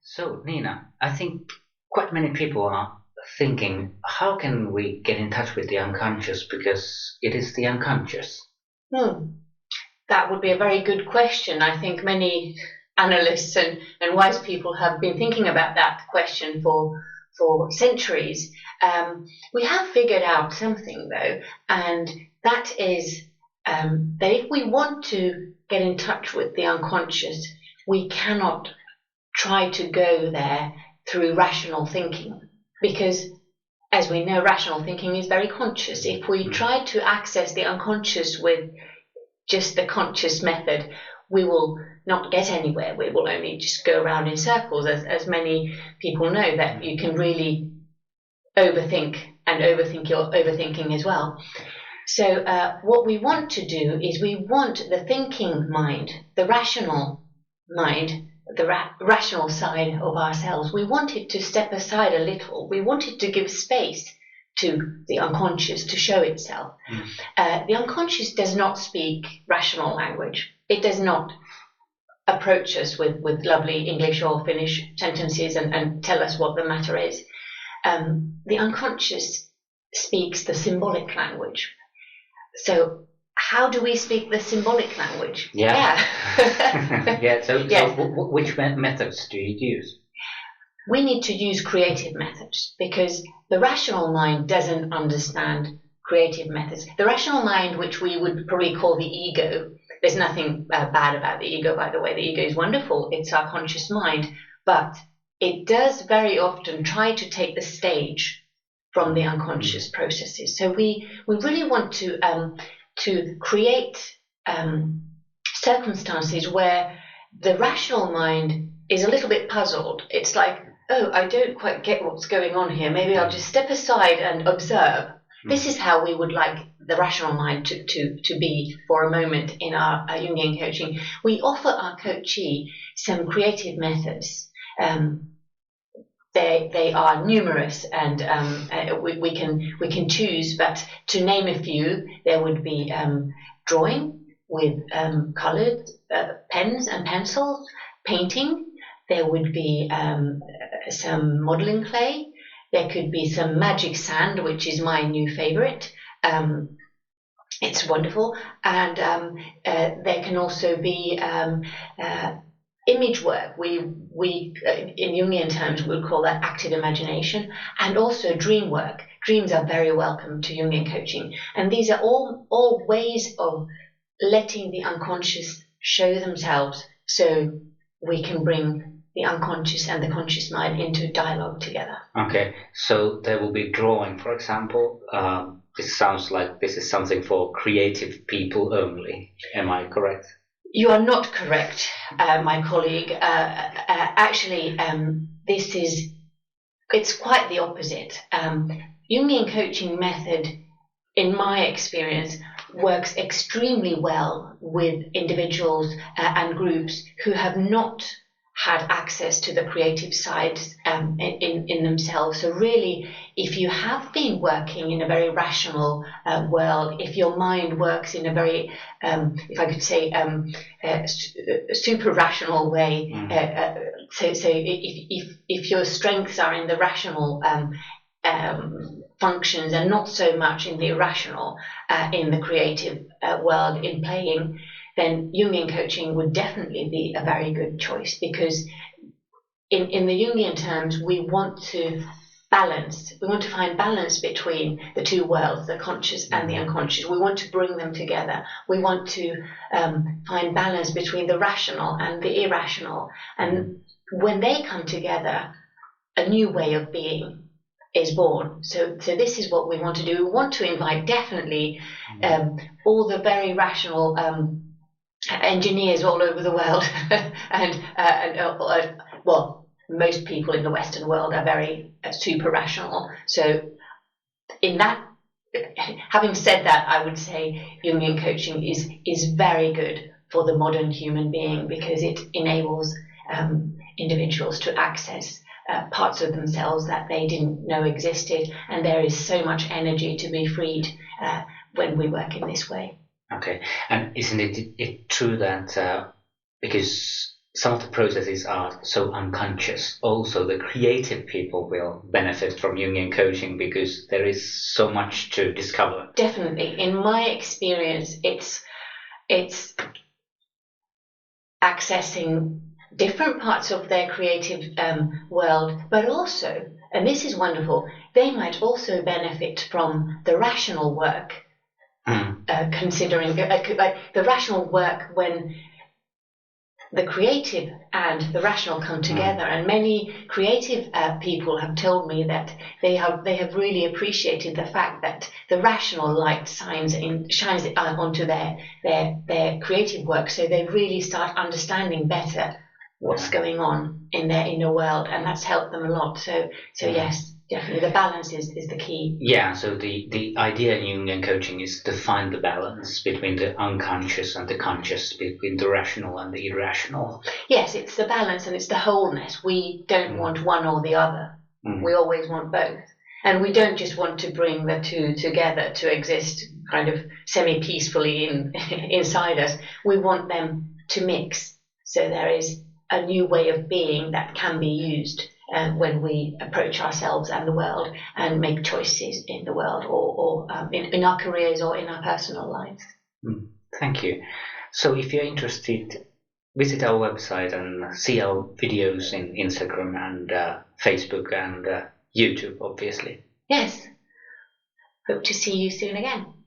So, Nina, I think quite many people are thinking, how can we get in touch with the unconscious because it is the unconscious? Hmm. That would be a very good question. I think many analysts and wise people have been thinking about that question for centuries. We have figured out something though, and that is that if we want to get in touch with the unconscious, we cannot try to go there through rational thinking because as we know, rational thinking is very conscious. If we try to access the unconscious with just the conscious method, we will not get anywhere. We will only just go around in circles, as many people know that you can really overthink and overthink your overthinking as well. So what we want to do is we want the thinking mind, the rational mind, the rational side of ourselves. We want it to step aside a little. We want it to give space to the unconscious to show itself. The unconscious does not speak rational language. It does not approach us with lovely English or Finnish sentences and tell us what the matter is. The unconscious speaks the symbolic language. So how do we speak the symbolic language? Yeah. Yeah. So Yes. which methods do you use? We need to use creative methods because the rational mind doesn't understand creative methods. The rational mind, which we would probably call the ego, there's nothing bad about the ego, by the way. The ego is wonderful. It's our conscious mind, but it does very often try to take the stage from the unconscious processes. So we really want to create circumstances where the rational mind is a little bit puzzled. It's like, oh, I don't quite get what's going on here. Maybe I'll just step aside and observe. This is how we would like the rational mind to be for a moment in our Jungian coaching. We offer our coachee some creative methods. They are numerous, and we can choose. But to name a few, there would be drawing with coloured pens and pencils, painting. There would be some modelling clay. There could be some magic sand, which is my new favourite. It's wonderful, and there can also be image work. We in Jungian terms we would call that active imagination, and also dream work. Dreams are very welcome to Jungian coaching, and these are all ways of letting the unconscious show themselves, so we can bring the unconscious and the conscious mind into dialogue together. Okay, so there will be drawing, for example. This sounds like this is something for creative people only. Am I correct? You are not correct, my colleague. Actually, it's quite the opposite. Jungian coaching method, in my experience, works extremely well with individuals and groups who have not had access to the creative sides in themselves. So really, if you have been working in a very rational world, if your mind works in a very, if I could say, super rational way, so if your strengths are in the rational functions and not so much in the irrational, in the creative world, in playing, then Jungian coaching would definitely be a very good choice, because in the Jungian terms, we want to find balance between the two worlds, the conscious and the unconscious. We want to bring them together. We want to find balance between the rational and the irrational. And when they come together, a new way of being is born. So this is what we want to do. We want to invite definitely all the very rational engineers all over the world, and well, most people in the Western world are very super rational. So in that, having said that, I would say Jungian coaching is very good for the modern human being, because it enables individuals to access parts of themselves that they didn't know existed, and there is so much energy to be freed when we work in this way. Okay, and isn't it true that because some of the processes are so unconscious. Also, the creative people will benefit from Jungian coaching because there is so much to discover. Definitely. In my experience, it's accessing different parts of their creative world, but also, and this is wonderful, they might also benefit from the rational work, considering the rational work when the creative and the rational come together. And many creative people have told me that they have really appreciated the fact that the rational light shines onto their creative work, so they really start understanding better what's going on in their inner world, and that's helped them a lot. So yes, definitely the balance is the key. Yeah, so the idea in Jungian coaching is to find the balance between the unconscious and the conscious, between the rational and the irrational. Yes, it's the balance and it's the wholeness. We don't want one or the other. We always want both. And we don't just want to bring the two together to exist kind of semi-peacefully inside us. We want them to mix. So there is a new way of being that can be used when we approach ourselves and the world and make choices in the world or in our careers or in our personal lives. Thank you. So if you're interested, visit our website and see our videos in Instagram and Facebook and YouTube, obviously. Yes. Hope to see you soon again.